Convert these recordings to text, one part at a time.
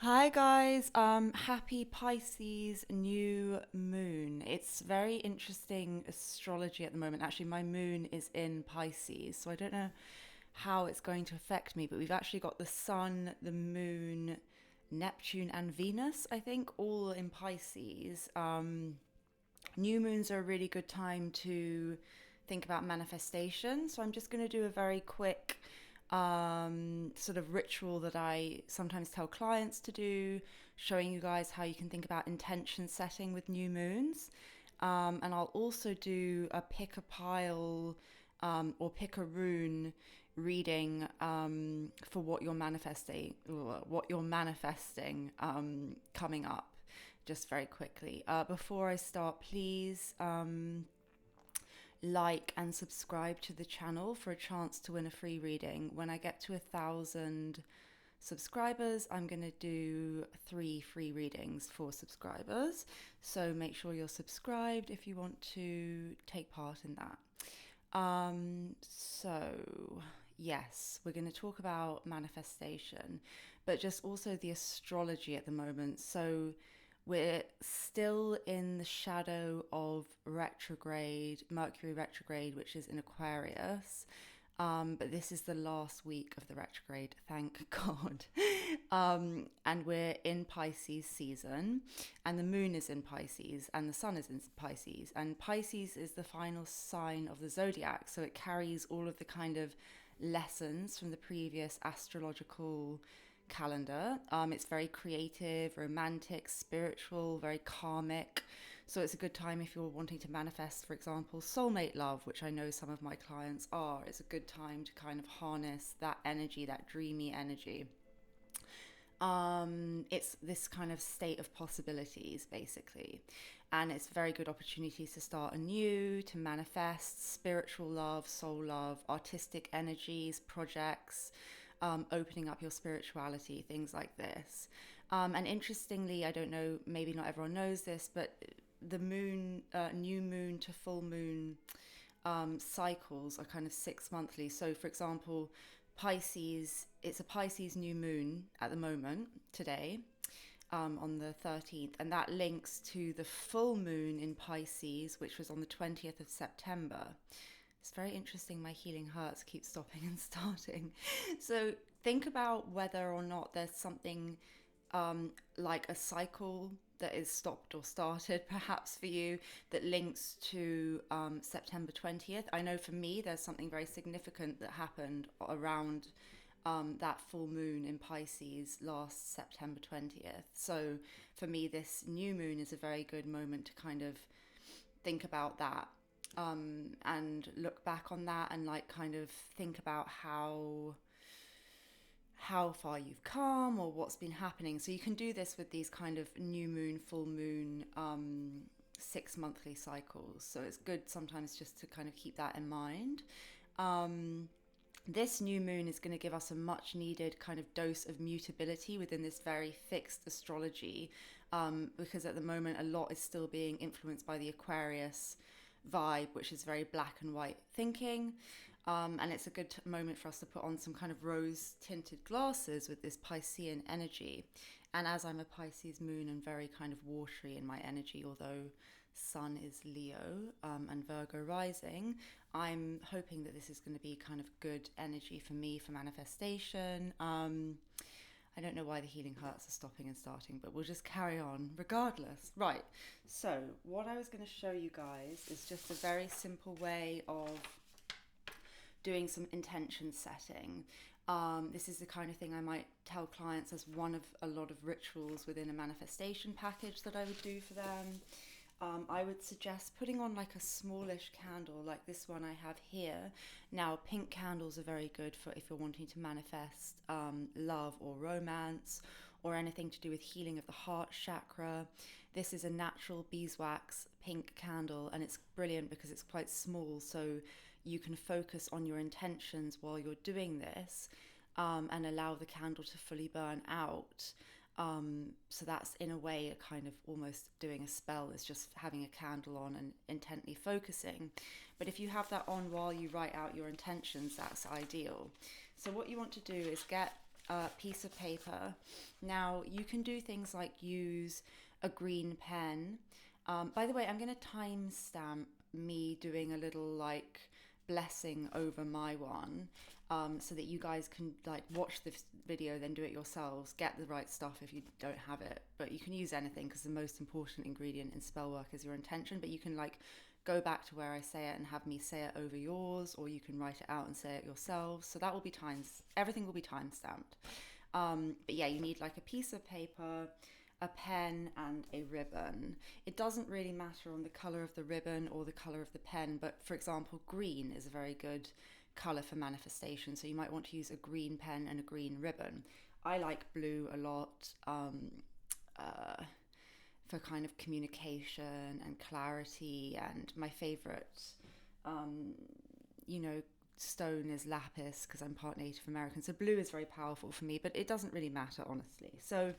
Hi guys, happy Pisces new moon. It's very interesting astrology at the moment. Actually, my moon is in Pisces, so I don't know how it's going to affect me, but we've actually got the sun, the moon, Neptune and Venus, I think, all in Pisces. New moons are a really good time to think about manifestation. So I'm just going to do a very quick sort of ritual that I sometimes tell clients to do, showing you guys how you can think about intention setting with new moons. And I'll also do a pick a pile or pick a rune reading for what you're manifesting coming up. Just very quickly. Before I start, please like and subscribe to the channel for a chance to win a free reading. When I get to 1,000 subscribers, I'm going to do 3 free readings for subscribers. So make sure you're subscribed if you want to take part in that. So yes, we're going to talk about manifestation, but just also the astrology at the moment. So we're still in the shadow of retrograde, Mercury retrograde, which is in Aquarius. But this is the last week of the retrograde, thank God. And we're in Pisces season, and the moon is in Pisces, and the sun is in Pisces. And Pisces is the final sign of the zodiac, so it carries all of the kind of lessons from the previous astrological calendar. It's very creative, romantic, spiritual, very karmic. So it's a good time if you're wanting to manifest, for example, soulmate love, which I know some of my clients are. It's a good time to kind of harness that energy, that dreamy energy. It's this kind of state of possibilities, basically. And it's very good opportunities to start anew, to manifest spiritual love, soul love, artistic energies, projects, opening up your spirituality, things like this. And interestingly, I don't know, maybe not everyone knows this, but the moon, new moon to full moon cycles are kind of 6 monthly. So, for example, Pisces, it's a Pisces new moon at the moment today, on the 13th, and that links to the full moon in Pisces, which was on the 20th of September. It's very interesting. My healing hurts keep stopping and starting. So think about whether or not there's something like a cycle that is stopped or started perhaps for you that links to September 20th. I know for me there's something very significant that happened around that full moon in Pisces last September 20th. So for me, this new moon is a very good moment to kind of think about that, and look back on that and like kind of think about how far you've come or what's been happening. So you can do this with these kind of new moon, full moon, 6 monthly cycles. So it's good sometimes just to kind of keep that in mind. This new moon is going to give us a much needed kind of dose of mutability within this very fixed astrology, because at the moment a lot is still being influenced by the Aquarius vibe, which is very black and white thinking. And it's a good moment for us to put on some kind of rose tinted glasses with this Piscean energy. And as I'm a Pisces moon and very kind of watery in my energy, although Sun is Leo, and Virgo rising, I'm hoping that this is going to be kind of good energy for me for manifestation. I don't know why the healing hurts are stopping and starting, but we'll just carry on regardless. Right, so what I was going to show you guys is just a very simple way of doing some intention setting. This is the kind of thing I might tell clients as one of a lot of rituals within a manifestation package that I would do for them. I would suggest putting on like a smallish candle like this one I have here. Now, pink candles are very good for if you're wanting to manifest love or romance or anything to do with healing of the heart chakra. This is a natural beeswax pink candle, and it's brilliant because it's quite small, so you can focus on your intentions while you're doing this, and allow the candle to fully burn out. So that's in a way a kind of almost doing a spell. It's just having a candle on and intently focusing. But if you have that on while you write out your intentions, that's ideal. So what you want to do is get piece of paper. Now, you can do things like use a green pen. By the way, I'm going to timestamp me doing a little like blessing over my one, so that you guys can like watch this video, then do it yourselves, get the right stuff if you don't have it. But you can use anything, because the most important ingredient in spell work is your intention. But you can like go back to where I say it and have me say it over yours, or you can write it out and say it yourselves. So that will be everything will be time stamped. But yeah, you need like a piece of paper, a pen, and a ribbon. It doesn't really matter on the color of the ribbon or the color of the pen, but for example, green is a very good color for manifestation. So you might want to use a green pen and a green ribbon. I like blue a lot, for kind of communication and clarity. And my favorite, stone is lapis, because I'm part Native American. So blue is very powerful for me, but it doesn't really matter, honestly. So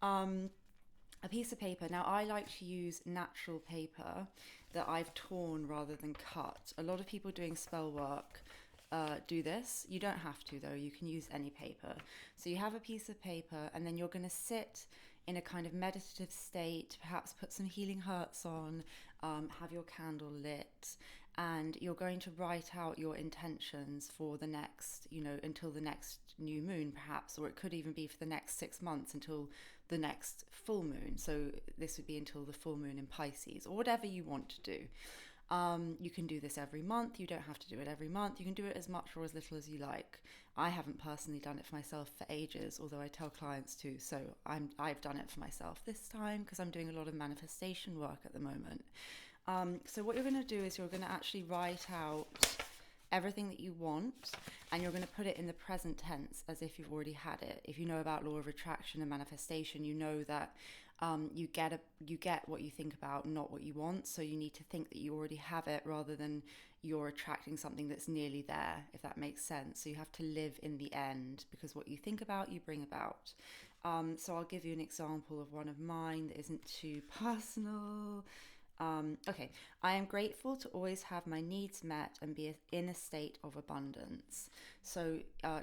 a piece of paper. Now, I like to use natural paper that I've torn rather than cut. A lot of people doing spell work do this. You don't have to, though. You can use any paper. So you have a piece of paper, and then you're going to sit in a kind of meditative state, perhaps put some healing hearts on, have your candle lit, and you're going to write out your intentions for the next, until the next new moon, perhaps, or it could even be for the next 6 months until the next full moon. So this would be until the full moon in Pisces, or whatever you want to do. You can do this every month. You don't have to do it every month. You can do it as much or as little as you like. I haven't personally done it for myself for ages, although I tell clients to. So I've done it for myself this time, because I'm doing a lot of manifestation work at the moment. So what you're going to do is you're going to actually write out everything that you want, and you're going to put it in the present tense as if you've already had it. If you know about law of attraction and manifestation, you know that you get what you think about, not what you want. So you need to think that you already have it, rather than you're attracting something that's nearly there, if that makes sense. So you have to live in the end, because what you think about, you bring about. So I'll give you an example of one of mine that isn't too personal. Okay, I am grateful to always have my needs met and be in a state of abundance. So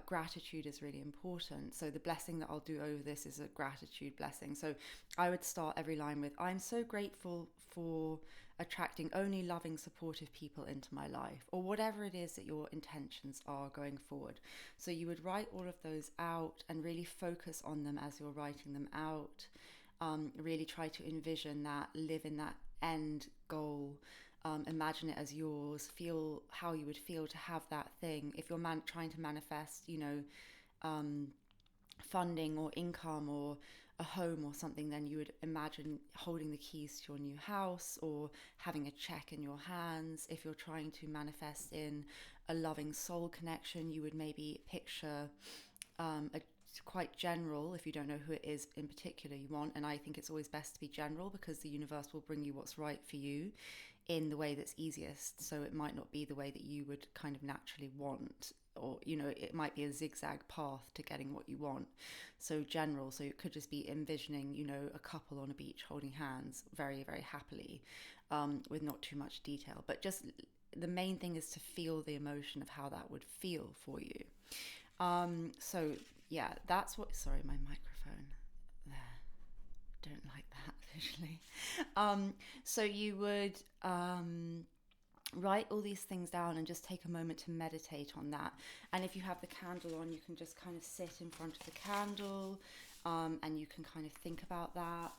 gratitude is really important. So the blessing that I'll do over this is a gratitude blessing. So I would start every line with, I'm so grateful for attracting only loving, supportive people into my life, or whatever it is that your intentions are going forward. So you would write all of those out and really focus on them as you're writing them out. Really try to envision that, live in that end goal, imagine it as yours, feel how you would feel to have that thing. If you're trying to manifest, funding or income or a home or something, then you would imagine holding the keys to your new house or having a check in your hands. If you're trying to manifest in a loving soul connection, you would maybe picture quite general, if you don't know who it is in particular you want. And I think it's always best to be general, because the universe will bring you what's right for you in the way that's easiest. So it might not be the way that you would kind of naturally want, or it might be a zigzag path to getting what you want. So general, so it could just be envisioning a couple on a beach holding hands very, very happily, with not too much detail. But just the main thing is to feel the emotion of how that would feel for you. So yeah, that's what, sorry, my microphone there, don't like that visually. So you would write all these things down and just take a moment to meditate on that. And if you have the candle on, you can just kind of sit in front of the candle, and you can kind of think about that.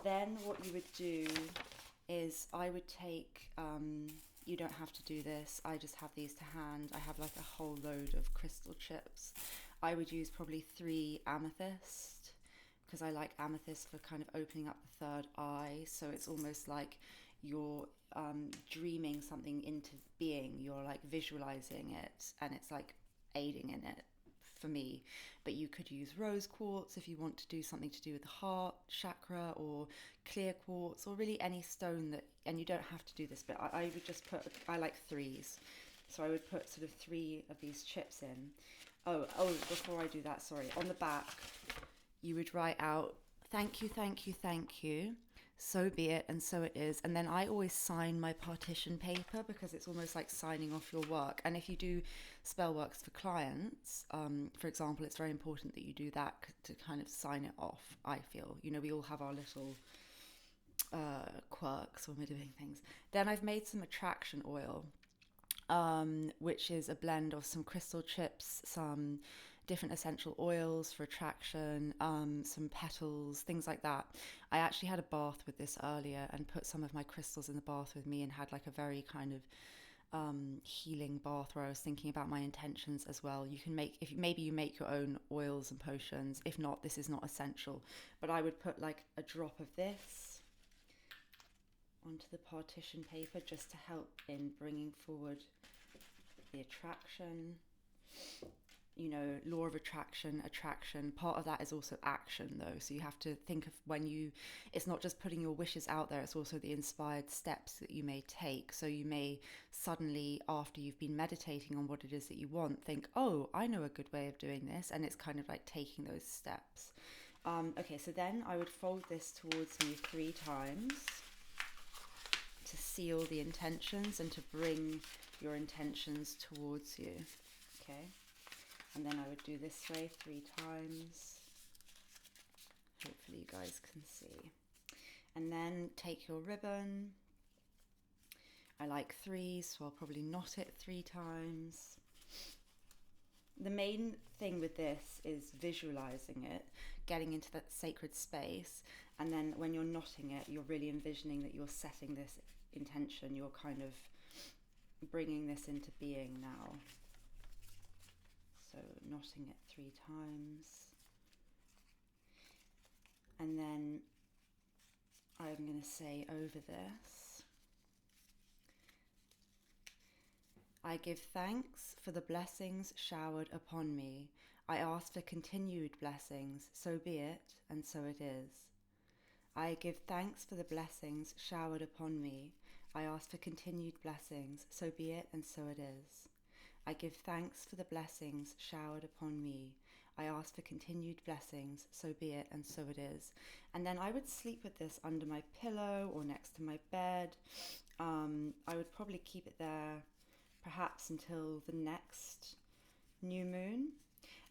Then what you would do is I would take, you don't have to do this, I just have these to hand. I have like a whole load of crystal chips. I would use probably 3 amethyst, because I like amethyst for kind of opening up the third eye. So it's almost like you're dreaming something into being. You're like visualizing it, and it's like aiding in it for me. But you could use rose quartz if you want to do something to do with the heart chakra, or clear quartz, or really any stone that, and you don't have to do this, but I would just put, I like 3s. So I would put sort of 3 of these chips in. Oh, before I do that, sorry. On the back, you would write out, thank you, thank you, thank you. So be it, and so it is. And then I always sign my partition paper because it's almost like signing off your work. And if you do spell works for clients, for example, it's very important that you do that to kind of sign it off, I feel. You know, we all have our little quirks when we're doing things. Then I've made some attraction oil, which is a blend of some crystal chips, some different essential oils for attraction, some petals, things like that. I actually had a bath with this earlier and put some of my crystals in the bath with me and had like a very kind of healing bath where I was thinking about my intentions as well. You can make, if maybe you make your own oils and potions. If not, this is not essential. But I would put like a drop of this onto the partition paper just to help in bringing forward the attraction. You know, law of attraction. Part of that is also action though. So you have to think of when you, it's not just putting your wishes out there, it's also the inspired steps that you may take. So you may suddenly, after you've been meditating on what it is that you want, think, oh, I know a good way of doing this. And it's kind of like taking those steps. Okay, so then I would fold this towards me 3 times to seal the intentions and to bring your intentions towards you. Okay. And then I would do this way 3 times. Hopefully you guys can see. And then take your ribbon. I like 3s, so I'll probably knot it 3 times. The main thing with this is visualizing it, getting into that sacred space. And then when you're knotting it, you're really envisioning that you're setting this intention. You're kind of bringing this into being now. So knotting it 3 times. And then I'm going to say over this, I give thanks for the blessings showered upon me. I ask for continued blessings, so be it, and so it is. I give thanks for the blessings showered upon me. I ask for continued blessings, so be it, and so it is. I give thanks for the blessings showered upon me. I ask for continued blessings, so be it, and so it is. And then I would sleep with this under my pillow or next to my bed. I would probably keep it there perhaps until the next new moon,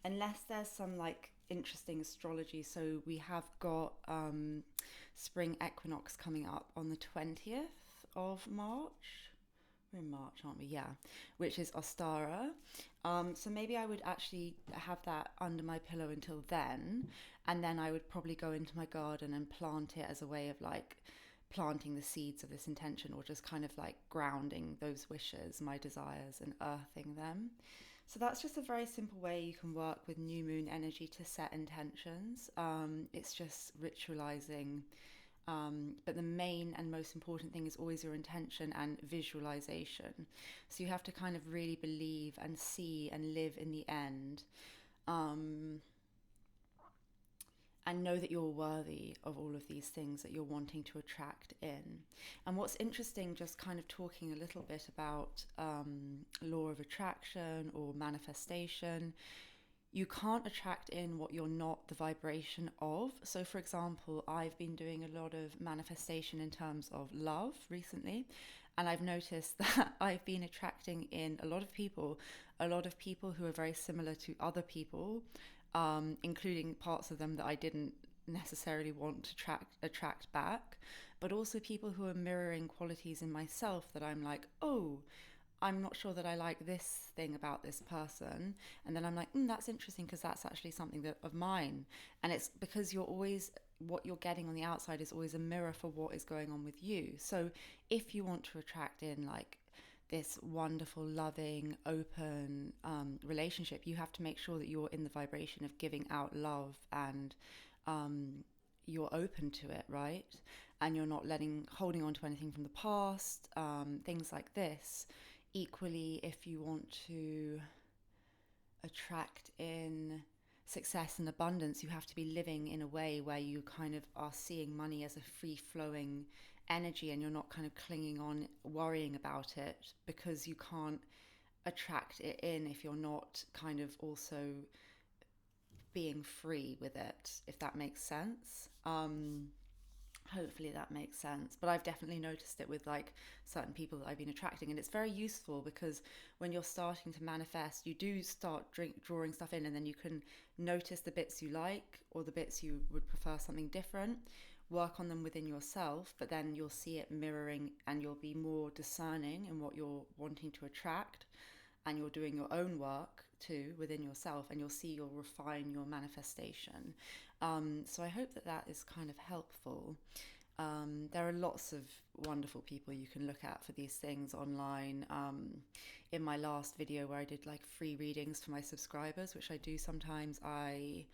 unless there's some like interesting astrology. So we have got spring equinox coming up on the 20th of March. We're in March, aren't we? Yeah, which is Ostara. So maybe I would actually have that under my pillow until then, and then I would probably go into my garden and plant it as a way of like planting the seeds of this intention, or just kind of like grounding those wishes, my desires, and earthing them. So that's just a very simple way you can work with new moon energy to set intentions. It's just ritualizing. But the main and most important thing is always your intention and visualization. So you have to kind of really believe and see and live in the end, and know that you're worthy of all of these things that you're wanting to attract in. And what's interesting, just kind of talking a little bit about law of attraction or manifestation, you can't attract in what you're not the vibration of. So for example, I've been doing a lot of manifestation in terms of love recently, and I've noticed that I've been attracting in a lot of people who are very similar to other people, including parts of them that I didn't necessarily want to attract back, but also people who are mirroring qualities in myself that I'm like, oh, I'm not sure that I like this thing about this person. And then I'm like, that's interesting because that's actually something that of mine. And it's because you're always, what you're getting on the outside is always a mirror for what is going on with you. So if you want to attract in like this wonderful, loving, open relationship, you have to make sure that you're in the vibration of giving out love, and you're open to it, right? And you're not holding on to anything from the past, things like this. Equally, if you want to attract in success and abundance, you have to be living in a way where you kind of are seeing money as a free-flowing energy, and you're not kind of clinging on, worrying about it, because you can't attract it in if you're not kind of also being free with it, if that makes sense. Hopefully that makes sense. But I've definitely noticed it with like certain people that I've been attracting. And it's very useful because when you're starting to manifest, you do start drawing stuff in, and then you can notice the bits you like or the bits you would prefer something different, work on them within yourself, but then you'll see it mirroring and you'll be more discerning in what you're wanting to attract, and you're doing your own work too within yourself, and you'll see you'll refine your manifestation. So I hope that that is kind of helpful. There are lots of wonderful people you can look at for these things online. In my last video where I did like free readings for my subscribers, which I do sometimes, I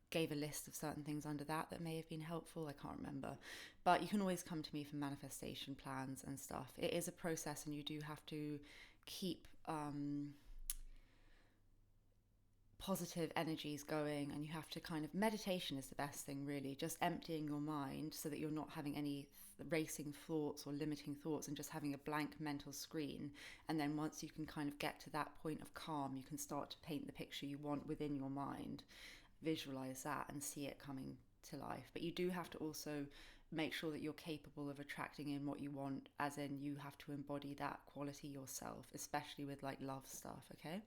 gave a list of certain things under that that may have been helpful. I can't remember. But you can always come to me for manifestation plans and stuff. It is a process, and you do have to keep positive energies going, and you have to kind of, meditation is the best thing really, just emptying your mind so that you're not having any racing thoughts or limiting thoughts, and just having a blank mental screen. And then once you can kind of get to that point of calm, you can start to paint the picture you want within your mind, visualize that and see it coming to life. But you do have to also make sure that you're capable of attracting in what you want, as in you have to embody that quality yourself, especially with like love stuff, okay?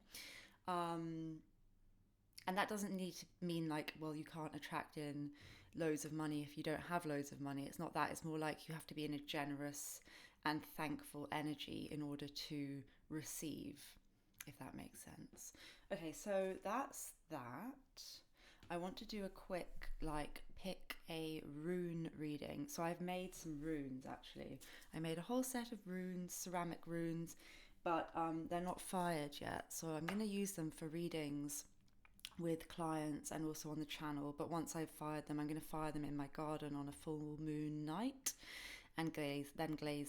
And that doesn't need to mean like, well, you can't attract in loads of money if you don't have loads of money. It's not that. It's more like you have to be in a generous and thankful energy in order to receive, if that makes sense. Okay, so that's that. I want to do a quick, like, pick a rune reading. So I've made some runes, actually. I made a whole set of runes, ceramic runes, but they're not fired yet. So I'm going to use them for readings with clients and also on the channel. But once I've fired them, I'm going to fire them in my garden on a full moon night and glaze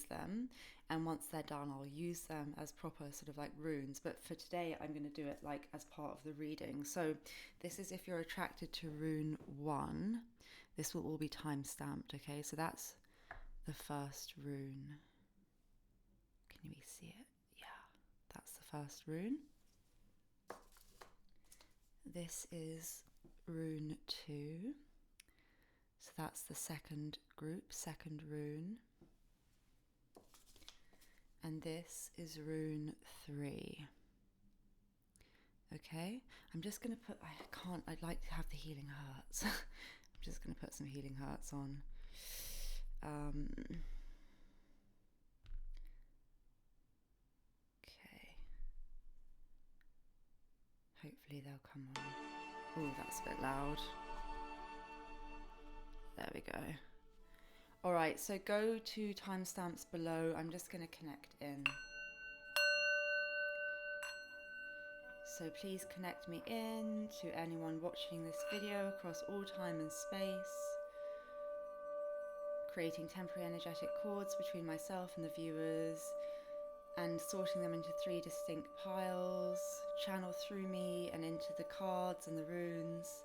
them. And once they're done, I'll use them as proper sort of like runes. But for today, I'm going to do it like as part of the reading. So this is if you're attracted to rune 1. This will all be time stamped, okay? So that's the first rune. Can we see it? Yeah, that's the first rune. This is rune 2. So that's the second group, second rune. And this is rune 3. Okay, I'm just going to put, I'd like to have the healing hearts. I'm just going to put some healing hearts on. Okay. Hopefully they'll come on. Oh, that's a bit loud. There we go. All right, so go to timestamps below. I'm just going to connect in. So please connect me in to anyone watching this video across all time and space, creating temporary energetic cords between myself and the viewers, and sorting them into 3 distinct piles. Channel through me and into the cards and the runes,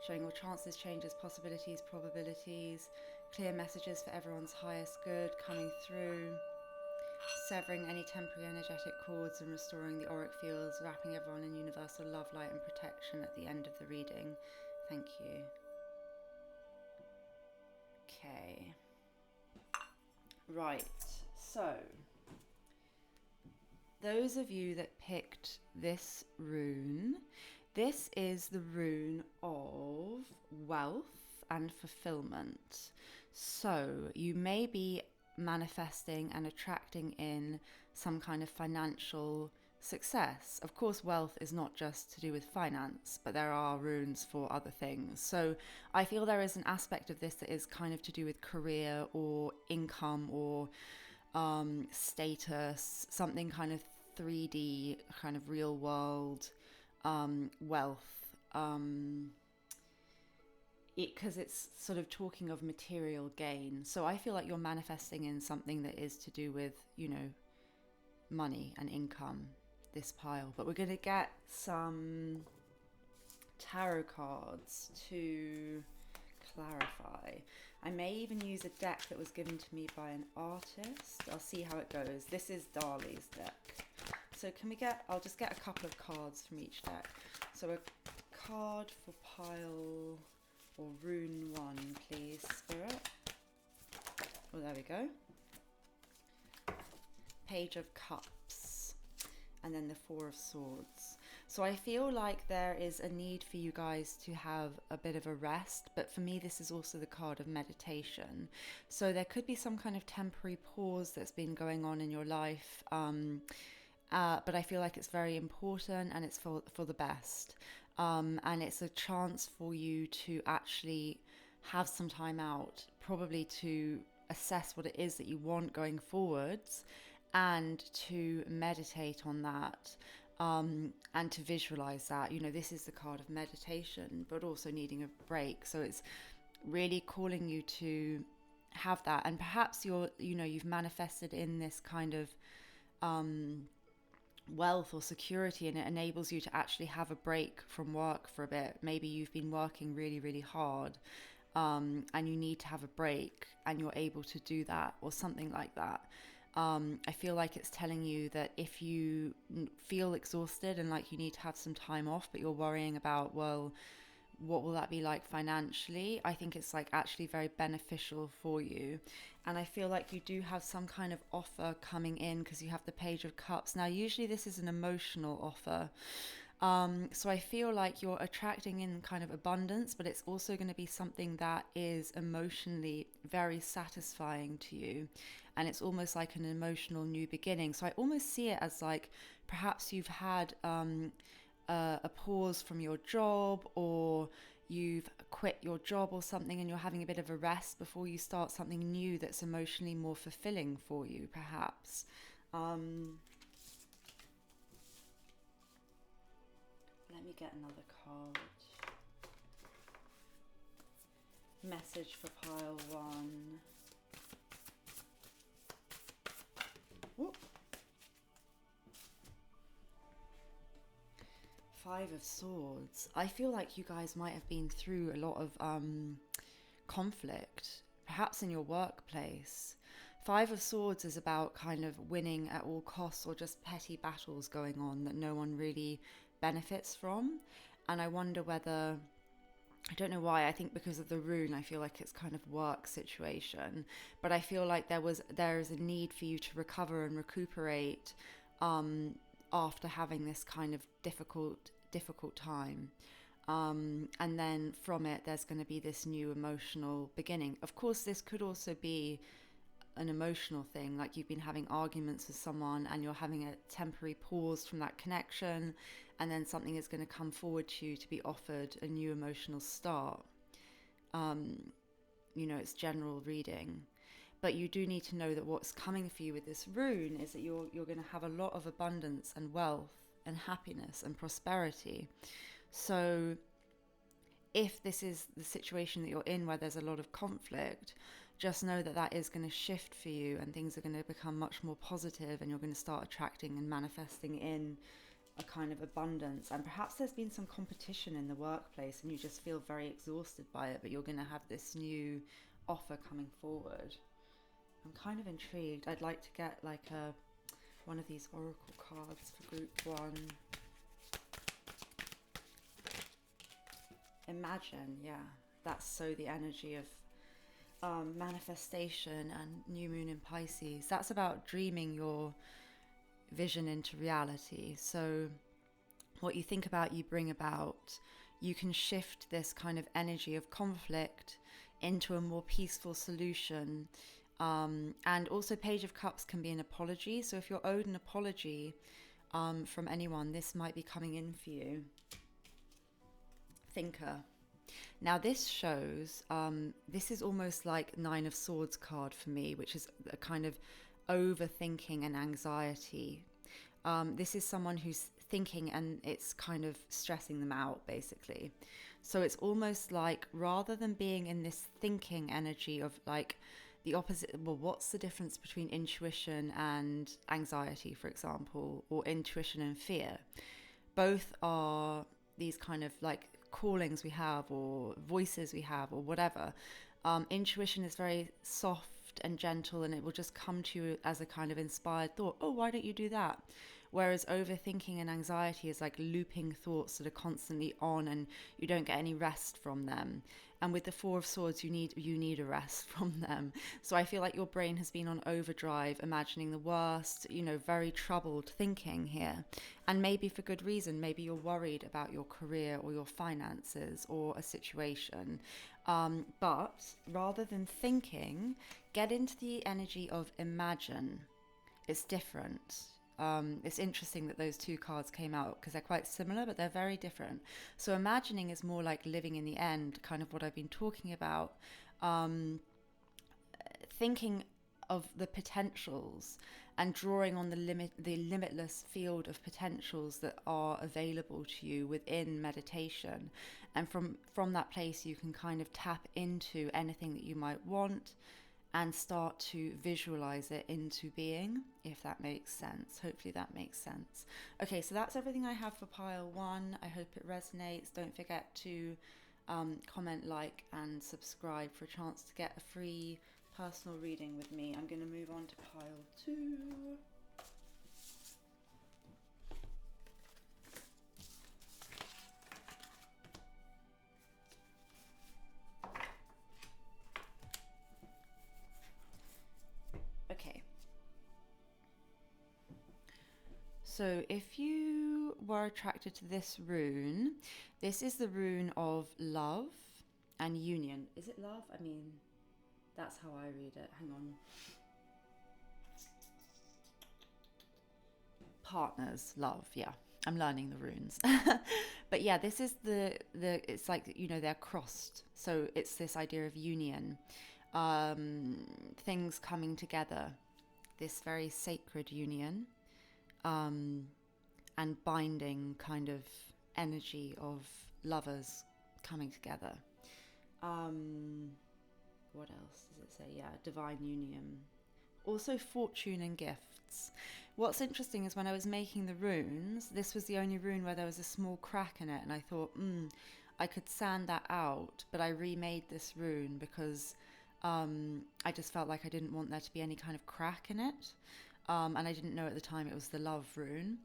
showing all chances, changes, possibilities, probabilities, clear messages for everyone's highest good coming through, severing any temporary energetic cords and restoring the auric fields, wrapping everyone in universal love, light and protection at the end of the reading. Thank you. Okay. Right, so those of you that picked this rune, this is the rune of wealth and fulfillment. So you may be manifesting and attracting in some kind of financial success. Of course, wealth is not just to do with finance, but there are runes for other things. So I feel there is an aspect of this that is kind of to do with career or income or status, something kind of 3D, kind of real world wealth, because it's sort of talking of material gain. So I feel like you're manifesting in something that is to do with, you know, money and income, this pile. But we're going to get some tarot cards to clarify. I may even use a deck that was given to me by an artist. I'll see how it goes. This is Dali's deck. So can we get, I'll just get a couple of cards from each deck. So a card for pile or rune 1, please, Spirit. go. Page of Cups, and then the Four of Swords. So I feel like there is a need for you guys to have a bit of a rest, but for me this is also the card of meditation. So there could be some kind of temporary pause that's been going on in your life, but I feel like it's very important, and it's for the best. And it's a chance for you to actually have some time out, probably to assess what it is that you want going forwards, and to meditate on that, and to visualize that. You know, this is the card of meditation, but also needing a break. So it's really calling you to have that. And perhaps you've manifested in this kind of wealth or security, and it enables you to actually have a break from work for a bit. Maybe you've been working really, really hard, and you need to have a break, and you're able to do that, or something like that. I feel like it's telling you that if you feel exhausted and like you need to have some time off, but you're worrying about, well, what will that be like financially? I think it's like actually very beneficial for you. And I feel like you do have some kind of offer coming in, because you have the Page of Cups. Now, usually this is an emotional offer. So I feel like you're attracting in kind of abundance, but it's also going to be something that is emotionally very satisfying to you. And it's almost like an emotional new beginning. So I almost see it as like perhaps you've had a pause from your job, or you've quit your job or something, and you're having a bit of a rest before you start something new that's emotionally more fulfilling for you, perhaps. Let me get another card. Message for pile one. Whoop. Five of Swords. I feel like you guys might have been through a lot of conflict, perhaps in your workplace. Five of Swords is about kind of winning at all costs, or just petty battles going on that no one really benefits from. And I wonder whether, I don't know why, I think because of the rune, I feel like it's kind of work situation, but I feel like there is a need for you to recover and recuperate after having this kind of difficult time. And then from it, there's going to be this new emotional beginning. Of course, this could also be an emotional thing, like you've been having arguments with someone and you're having a temporary pause from that connection, and then something is going to come forward to you to be offered a new emotional start. It's general reading, but you do need to know that what's coming for you with this rune is that you're going to have a lot of abundance and wealth and happiness and prosperity. So if this is the situation that you're in where there's a lot of conflict, just know that that is going to shift for you, and things are going to become much more positive, and you're going to start attracting and manifesting in a kind of abundance. And perhaps there's been some competition in the workplace and you just feel very exhausted by it, but you're going to have this new offer coming forward. I'm kind of intrigued. I'd like to get like one of these oracle cards for group one. Imagine, yeah, that's so the energy of manifestation and new moon in Pisces. That's about dreaming your vision into reality. So what you think about, you bring about. You can shift this kind of energy of conflict into a more peaceful solution. And also Page of Cups can be an apology. So if you're owed an apology from anyone, this might be coming in for you. Thinker. Now this shows, this is almost like Nine of Swords card for me, which is a kind of overthinking and anxiety. This is someone who's thinking and it's kind of stressing them out, basically. So it's almost like, rather than being in this thinking energy of like the opposite, well, what's the difference between intuition and anxiety, for example, or intuition and fear? Both are these kind of like callings we have, or voices we have, or whatever. Intuition is very soft and gentle, and it will just come to you as a kind of inspired thought. Oh, why don't you do that? Whereas overthinking and anxiety is like looping thoughts that are constantly on, and you don't get any rest from them. And with the Four of Swords, you need a rest from them. So I feel like your brain has been on overdrive, imagining the worst, very troubled thinking here. And maybe for good reason. Maybe you're worried about your career or your finances or a situation. But rather than thinking, get into the energy of imagine. It's different. It's interesting that those two cards came out because they're quite similar, but they're very different. So imagining is more like living in the end, kind of what I've been talking about. Thinking of the potentials and drawing on the limitless field of potentials that are available to you within meditation. And from that place, you can kind of tap into anything that you might want and start to visualize it into being, if that makes sense. Hopefully that makes sense. Okay, so that's everything I have for pile 1. I hope it resonates. Don't forget to comment, like, and subscribe for a chance to get a free personal reading with me. I'm going to move on to pile 2. Okay. So if you were attracted to this rune, this is the rune of love and union. Is it love? I mean, that's how I read it. Hang on. Partners, love, yeah. I'm learning the runes. But yeah, this is it's like, they're crossed. So it's this idea of union, things coming together, this very sacred union, and binding kind of energy of lovers coming together. What else does it say? Yeah, divine union. Also fortune and gifts. What's interesting is when I was making the runes, this was the only rune where there was a small crack in it, and I thought, I could sand that out, but I remade this rune because I just felt like I didn't want there to be any kind of crack in it. And I didn't know at the time it was the love rune,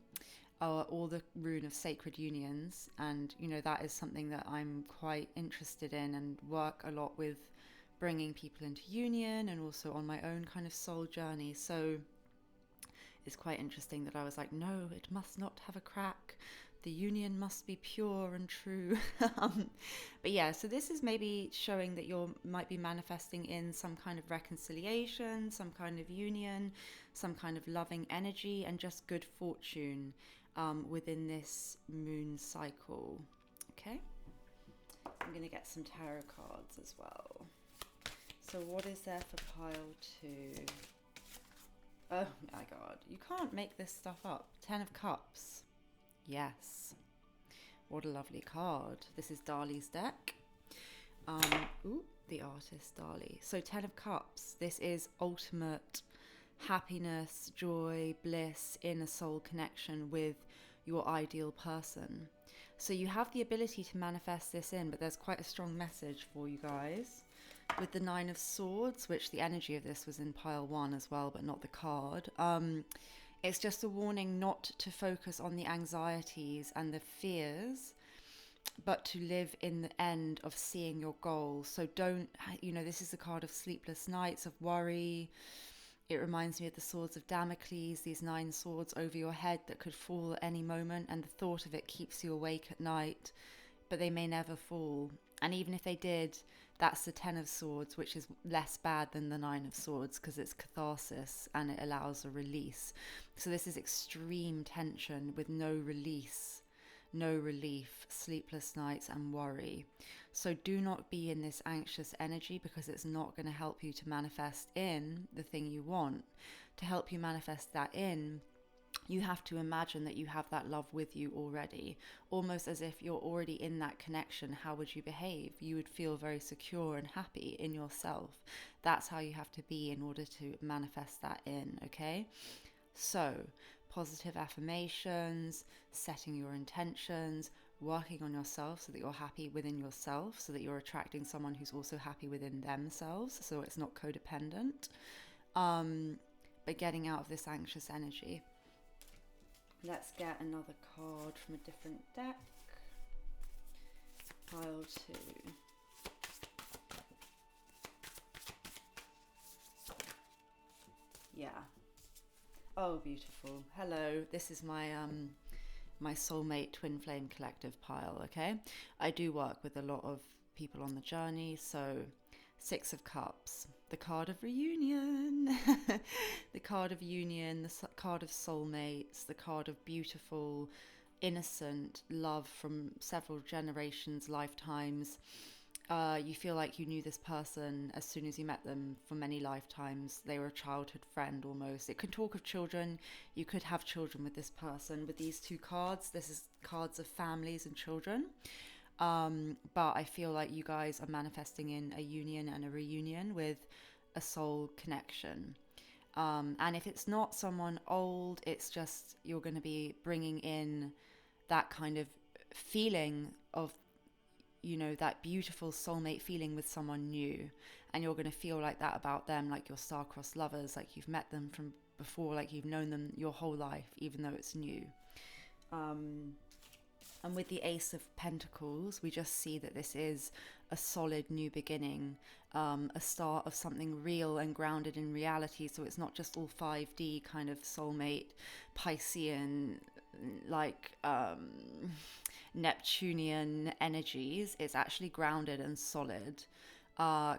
or the rune of sacred unions. And, that is something that I'm quite interested in and work a lot with, bringing people into union and also on my own kind of soul journey. So it's quite interesting that I was like, no, it must not have a crack. The union must be pure and true. But yeah, so this is maybe showing that you might be manifesting in some kind of reconciliation, some kind of union, some kind of loving energy, and just good fortune within this moon cycle. Okay, I'm going to get some tarot cards as well. So what is there for pile 2? Oh my god, you can't make this stuff up. 10 of Cups. Yes. What a lovely card. This is Dali's deck. The artist Dali. So 10 of Cups. This is ultimate happiness, joy, bliss, inner soul connection with your ideal person. So you have the ability to manifest this in, but there's quite a strong message for you guys. With the 9 of Swords, which the energy of this was in pile 1 as well, but not the card. It's just a warning not to focus on the anxieties and the fears, but to live in the end of seeing your goals. So don't, this is a card of sleepless nights, of worry. It reminds me of the swords of Damocles, these 9 swords over your head that could fall at any moment, and the thought of it keeps you awake at night, but they may never fall. And even if they did, that's the 10 of Swords, which is less bad than the 9 of Swords because it's catharsis and it allows a release. So this is extreme tension with no release, no relief, sleepless nights and worry. So do not be in this anxious energy because it's not going to help you to manifest in the thing you want. To help you manifest that in, you have to imagine that you have that love with you already, almost as if you're already in that connection. How would you behave? You would feel very secure and happy in yourself. That's how you have to be in order to manifest that in, okay? So, positive affirmations, setting your intentions, working on yourself so that you're happy within yourself, so that you're attracting someone who's also happy within themselves, so it's not codependent, but getting out of this anxious energy. Let's get another card from a different deck. Pile 2. Yeah. Oh, beautiful. Hello. This is my my soulmate twin flame collective pile, okay? I do work with a lot of people on the journey, so 6 of Cups, the card of reunion, the card of union, the card of soulmates, the card of beautiful, innocent love from several generations, lifetimes. You feel like you knew this person as soon as you met them for many lifetimes. They were a childhood friend almost. It could talk of children. You could have children with this person. With these 2 cards, this is cards of families and children. But I feel like you guys are manifesting in a union and a reunion with a soul connection. And if it's not someone old, it's just you're going to be bringing in that kind of feeling of, you know, that beautiful soulmate feeling with someone new, and you're going to feel like that about them, like you're star-crossed lovers, like you've met them from before, like you've known them your whole life, even though it's new. And with the Ace of Pentacles, we just see that this is a solid new beginning, a start of something real and grounded in reality. So it's not just all 5D kind of soulmate, Piscean, like Neptunian energies. It's actually grounded and solid.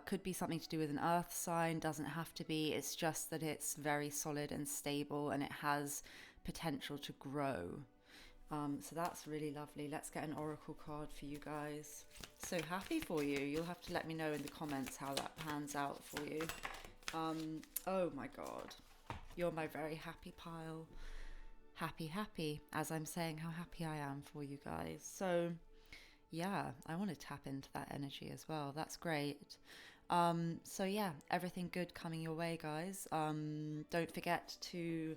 Could be something to do with an earth sign, doesn't have to be. It's just that it's very solid and stable, and it has potential to grow. So that's really lovely. Let's get an oracle card for you guys. So happy for you. You'll have to let me know in the comments how that pans out for you. Oh my God. You're my very happy pile. Happy, as I'm saying how happy I am for you guys. So yeah, I want to tap into that energy as well. That's great. So yeah, everything good coming your way, guys. Don't forget to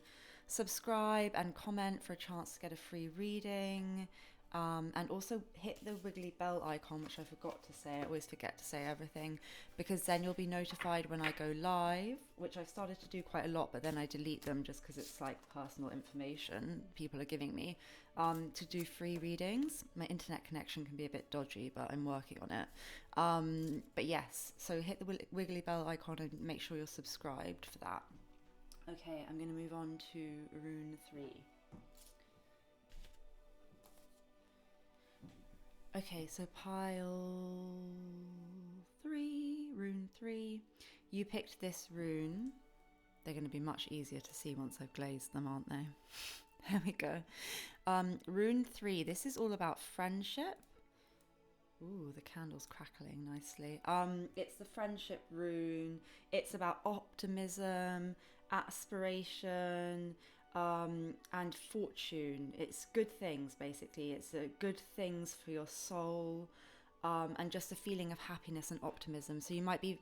subscribe and comment for a chance to get a free reading. And also hit the wiggly bell icon, which I forgot to say. I always forget to say everything, because then you'll be notified when I go live, which I've started to do quite a lot, but then I delete them just because it's like personal information people are giving me, to do free readings. My internet connection can be a bit dodgy, but I'm working on it. But yes, so hit the wiggly bell icon and make sure you're subscribed for that. Okay, I'm going to move on to Rune 3. Okay, so pile 3, Rune 3. You picked this rune. They're going to be much easier to see once I've glazed them, aren't they? There we go. Rune 3, this is all about friendship. Ooh, the candle's crackling nicely. It's the friendship rune. It's about optimism, aspiration, and fortune. It's good things, basically. It's good things for your soul, and just a feeling of happiness and optimism. So you might be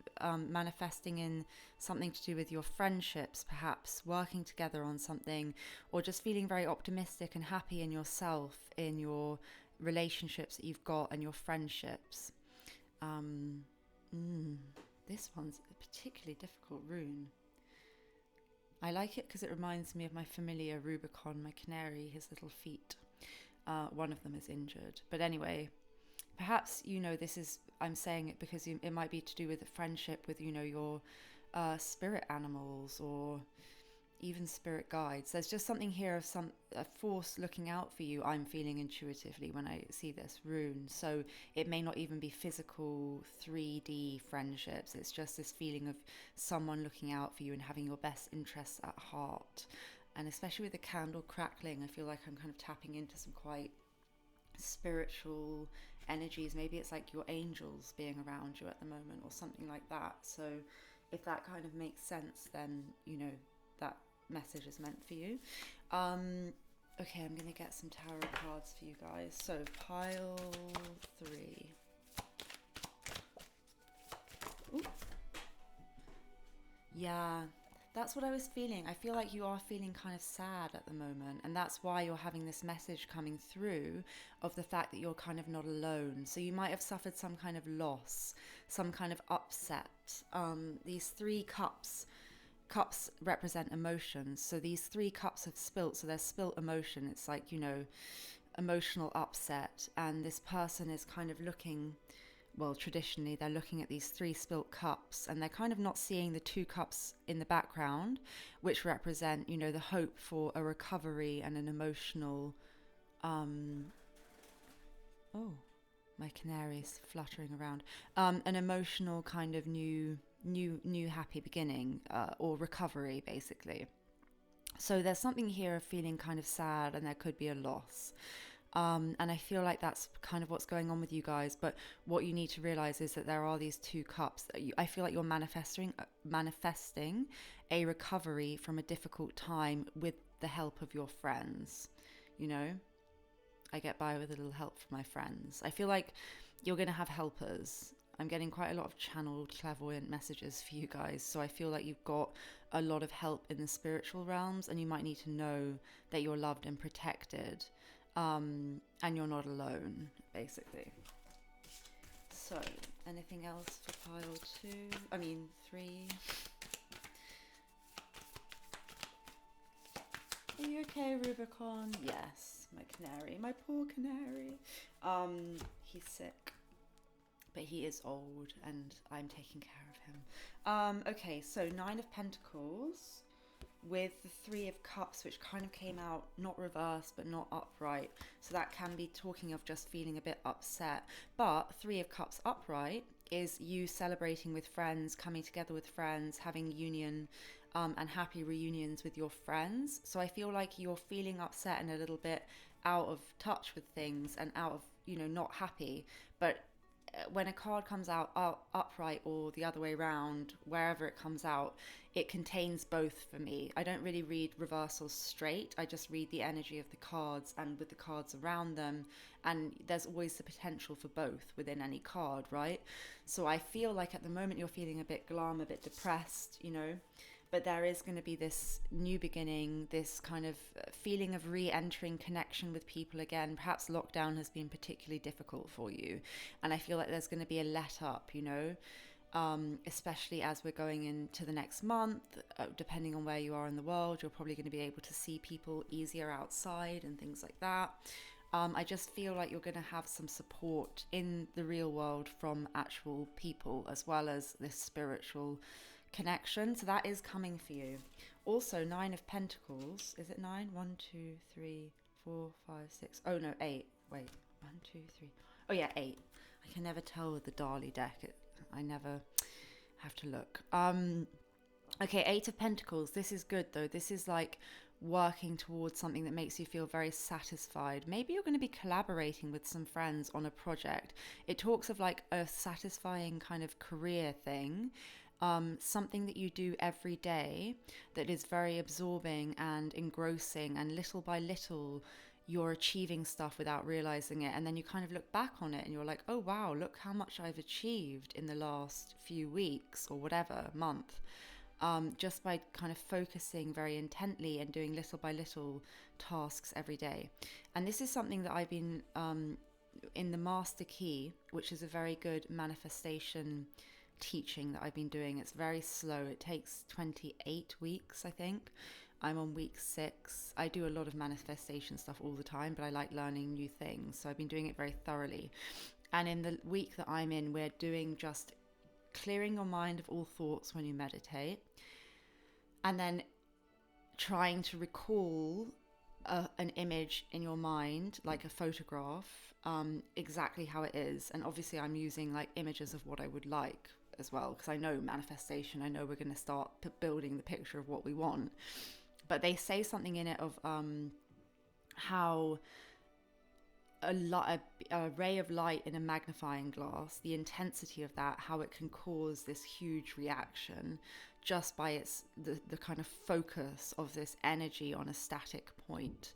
manifesting in something to do with your friendships, perhaps working together on something, or just feeling very optimistic and happy in yourself, in your relationships that you've got and your friendships. This one's a particularly difficult rune. I like it because it reminds me of my familiar Rubicon, my canary, his little feet. One of them is injured. But anyway, perhaps, you know, this is, I'm saying it because it might be to do with a friendship with, you know, your spirit animals or even spirit guides. There's just something here of a force looking out for you, I'm feeling intuitively when I see this rune. So it may not even be physical 3D friendships. It's just this feeling of someone looking out for you and having your best interests at heart. And especially with the candle crackling, I feel like I'm kind of tapping into some quite spiritual energies. Maybe it's like your angels being around you at the moment or something like that. So if that kind of makes sense, then, you know, that message is meant for you. Okay, I'm going to get some tarot cards for you guys. So pile 3. Ooh. Yeah, that's what I was feeling. I feel like you are feeling kind of sad at the moment, and that's why you're having this message coming through of the fact that you're kind of not alone. So you might have suffered some kind of loss, some kind of upset. These 3 cups cups represent emotions. So these 3 cups have spilt. So there's spilt emotion. It's like, you know, emotional upset. And this person is kind of looking, well, traditionally, they're looking at these 3 spilt cups, and they're kind of not seeing the 2 cups in the background, which represent, you know, the hope for a recovery and an emotional, oh, my canary's fluttering around, an emotional kind of new happy beginning, or recovery, basically. So there's something here of feeling kind of sad, and there could be a loss. And I feel like that's kind of what's going on with you guys. But what you need to realize is that there are these 2 cups that I feel like you're manifesting a recovery from a difficult time with the help of your friends. You know, I get by with a little help from my friends. I feel like you're going to have helpers. I'm getting quite a lot of channeled clairvoyant messages for you guys. So I feel like you've got a lot of help in the spiritual realms, and you might need to know that you're loved and protected. And you're not alone, basically. So, anything else for pile 3? Are you okay, Rubicon? Yes, my canary, my poor canary. He's sick, but he is old, and I'm taking care of him. Okay, so 9 of Pentacles with the 3 of Cups, which kind of came out not reversed but not upright. So that can be talking of just feeling a bit upset. But 3 of Cups upright is you celebrating with friends, coming together with friends, having union and happy reunions with your friends. So I feel like you're feeling upset and a little bit out of touch with things and out of, you know, not happy. But when a card comes out upright or the other way around, wherever it comes out, it contains both for me. I don't really read reversals straight. I just read the energy of the cards and with the cards around them. And there's always the potential for both within any card, right? So I feel like at the moment you're feeling a bit glum, a bit depressed, you know. But there is going to be this new beginning, this kind of feeling of re-entering connection with people again. Perhaps lockdown has been particularly difficult for you. And I feel like there's going to be a let up, you know, especially as we're going into the next month. Depending on where you are in the world, you're probably going to be able to see people easier outside and things like that. I just feel like you're going to have some support in the real world from actual people, as well as this spiritual connection. So that is coming for you. Also, 9 of Pentacles. Is it 9? 1, 2, 3, 4, 5, 6. Oh no, 8. Wait, 1, 2, 3. Oh yeah, 8. I can never tell with the Dali deck. I never have to look. Okay, 8 of Pentacles. This is good though. This is like working towards something that makes you feel very satisfied. Maybe you're going to be collaborating with some friends on a project. It talks of like a satisfying kind of career thing. Something that you do every day that is very absorbing and engrossing, and little by little you're achieving stuff without realizing it, and then you kind of look back on it and you're like, oh wow, look how much I've achieved in the last few weeks or whatever month, just by kind of focusing very intently and doing little by little tasks every day. And this is something that I've been in the Master Key, which is a very good manifestation teaching that I've been doing. It's very slow. It takes 28 weeks, I think. I'm on week 6. I do a lot of manifestation stuff all the time, but I like learning new things. So I've been doing it very thoroughly. And in the week that I'm in, we're doing just clearing your mind of all thoughts when you meditate, and then trying to recall an image in your mind, like a photograph, exactly how it is. And obviously I'm using like images of what I would like as well, because I know manifestation, I know we're going to start building the picture of what we want. But they say something in it of how a ray of light in a magnifying glass, the intensity of that, how it can cause this huge reaction just by the kind of focus of this energy on a static point.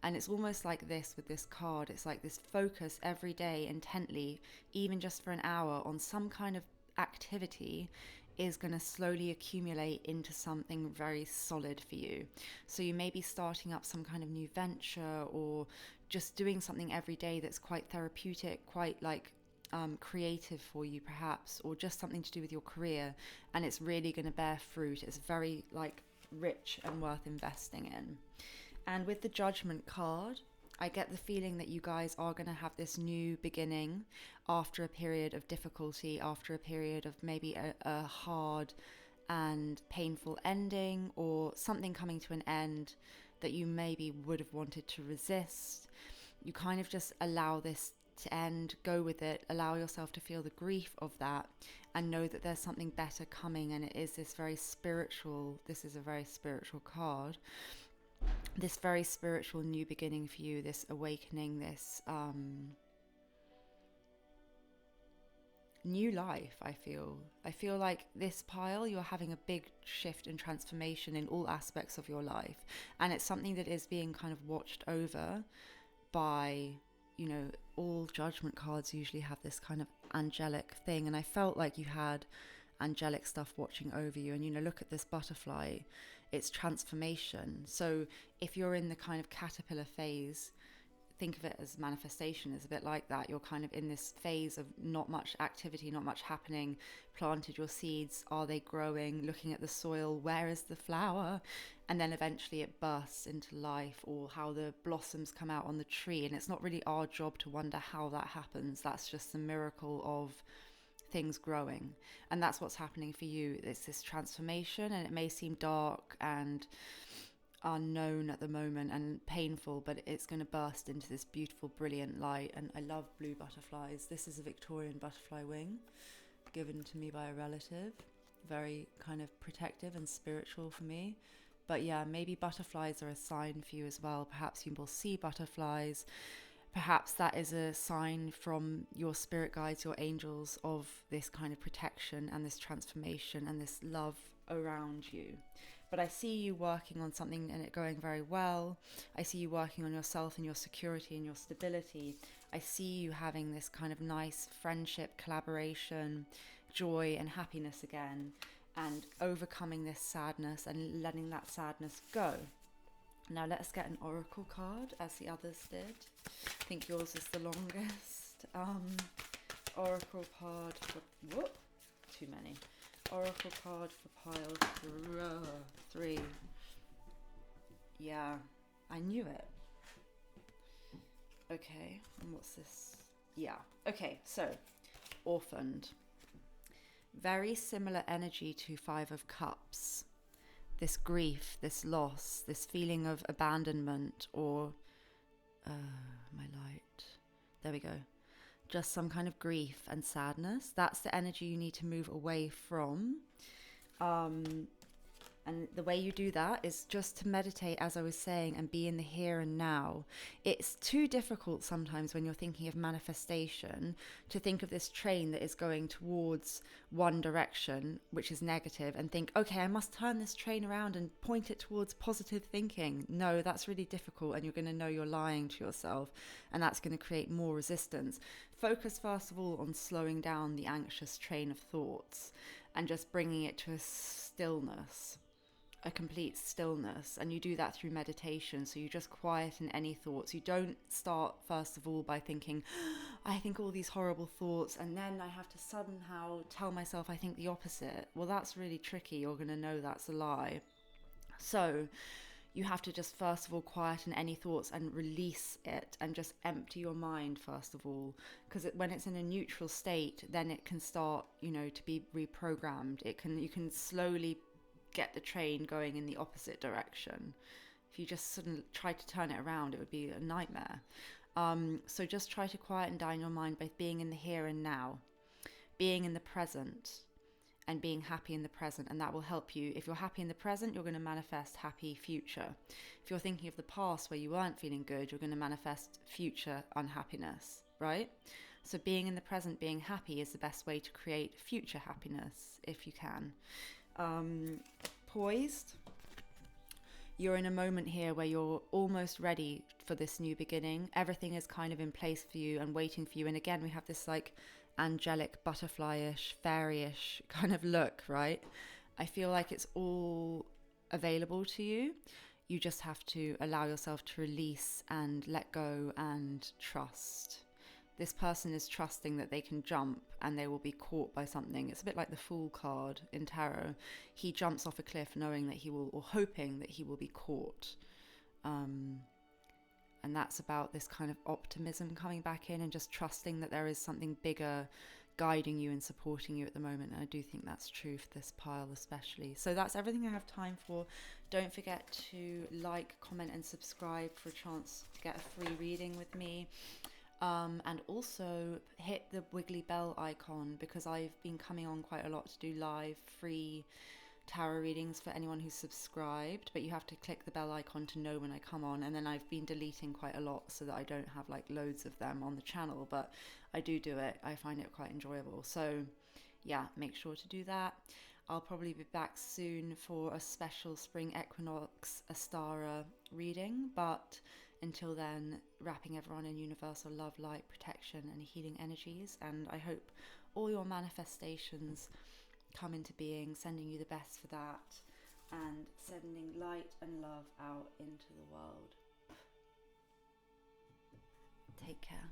And it's almost like this with this card. It's like this focus every day intently, even just for an hour, on some kind of activity is going to slowly accumulate into something very solid for you. So you may be starting up some kind of new venture, or just doing something every day that's quite therapeutic, quite like creative for you perhaps, or just something to do with your career, and it's really going to bear fruit. It's very like rich and worth investing in. And with the Judgment card, I get the feeling that you guys are going to have this new beginning after a period of difficulty, after a period of maybe a hard and painful ending, or something coming to an end that you maybe would have wanted to resist. You kind of just allow this to end, go with it, allow yourself to feel the grief of that, and know that there's something better coming. And it is this very spiritual, this is a very spiritual card, this very spiritual new beginning for you, this awakening, this new life. I feel like this pile, you're having a big shift and transformation in all aspects of your life, and it's something that is being kind of watched over by, you know, all Judgment cards usually have this kind of angelic thing, and I felt like you had angelic stuff watching over you. And, you know, look at this butterfly, it's transformation. So if you're in the kind of caterpillar phase, think of it as manifestation is a bit like that. You're kind of in this phase of not much activity, not much happening. Planted your seeds, are they growing? Looking at the soil, where is the flower? And then eventually it bursts into life, or how the blossoms come out on the tree. And it's not really our job to wonder how that happens. That's just the miracle of things growing. And that's what's happening for you. It's this transformation, and it may seem dark and unknown at the moment and painful, but it's going to burst into this beautiful, brilliant light. And I love blue butterflies. This is a Victorian butterfly wing given to me by a relative, very kind of protective and spiritual for me. But yeah, maybe butterflies are a sign for you as well. Perhaps you will see butterflies. Perhaps that is a sign from your spirit guides, your angels, of this kind of protection and this transformation and this love around you. But I see you working on something and it going very well. I see you working on yourself and your security and your stability. I see you having this kind of nice friendship, collaboration, joy and happiness again, and overcoming this sadness and letting that sadness go. Now let's get an oracle card, as the others did. I think yours is the longest. Oracle card for... Whoop! Too many. Oracle card for pile 3. Yeah, I knew it. Okay, and what's this? Yeah, okay, so orphaned. Very similar energy to 5 of Cups. This grief, this loss, this feeling of abandonment, or my light. There we go. Just some kind of grief and sadness. That's the energy you need to move away from. And the way you do that is just to meditate, as I was saying, and be in the here and now. It's too difficult sometimes when you're thinking of manifestation to think of this train that is going towards one direction, which is negative, and think, okay, I must turn this train around and point it towards positive thinking. No, that's really difficult, and you're going to know you're lying to yourself, and that's going to create more resistance. Focus first of all on slowing down the anxious train of thoughts and just bringing it to a stillness, a complete stillness. And you do that through meditation. So you just quieten any thoughts. You don't start first of all by thinking, I think all these horrible thoughts, and then I have to somehow tell myself I think the opposite. Well, that's really tricky. You're going to know that's a lie. So you have to just first of all quieten any thoughts and release it, and just empty your mind first of all, because when it's in a neutral state, then it can start, to be reprogrammed. You can slowly get the train going in the opposite direction. If you just suddenly try to turn it around, it would be a nightmare. So just try to quieten down your mind by being in the here and now, being in the present, and being happy in the present. And that will help you. If you're happy in the present, you're going to manifest happy future. If you're thinking of the past where you weren't feeling good, you're going to manifest future unhappiness, right? So being in the present, being happy is the best way to create future happiness, if you can. Poised. You're in a moment here where you're almost ready for this new beginning. Everything is kind of in place for you and waiting for you. And again, we have this like angelic, butterflyish, fairyish kind of look, right? I feel like it's all available to you. You just have to allow yourself to release and let go and trust. this person is trusting that they can jump and they will be caught by something. It's a bit like the Fool card in tarot. He jumps off a cliff knowing that he will, or hoping that he will be caught. And that's about this kind of optimism coming back in and just trusting that there is something bigger guiding you and supporting you at the moment. And I do think that's true for this pile especially. So that's everything I have time for. Don't forget to like, comment and subscribe for a chance to get a free reading with me. And also hit the wiggly bell icon, because I've been coming on quite a lot to do live free tarot readings for anyone who's subscribed, but you have to click the bell icon to know when I come on. And then I've been deleting quite a lot so that I don't have like loads of them on the channel, but I do it. I find it quite enjoyable. So yeah, make sure to do that. I'll probably be back soon for a special spring equinox Astara reading, but until then, wrapping everyone in universal love, light, protection and healing energies. And I hope all your manifestations come into being, sending you the best for that, and sending light and love out into the world. Take care.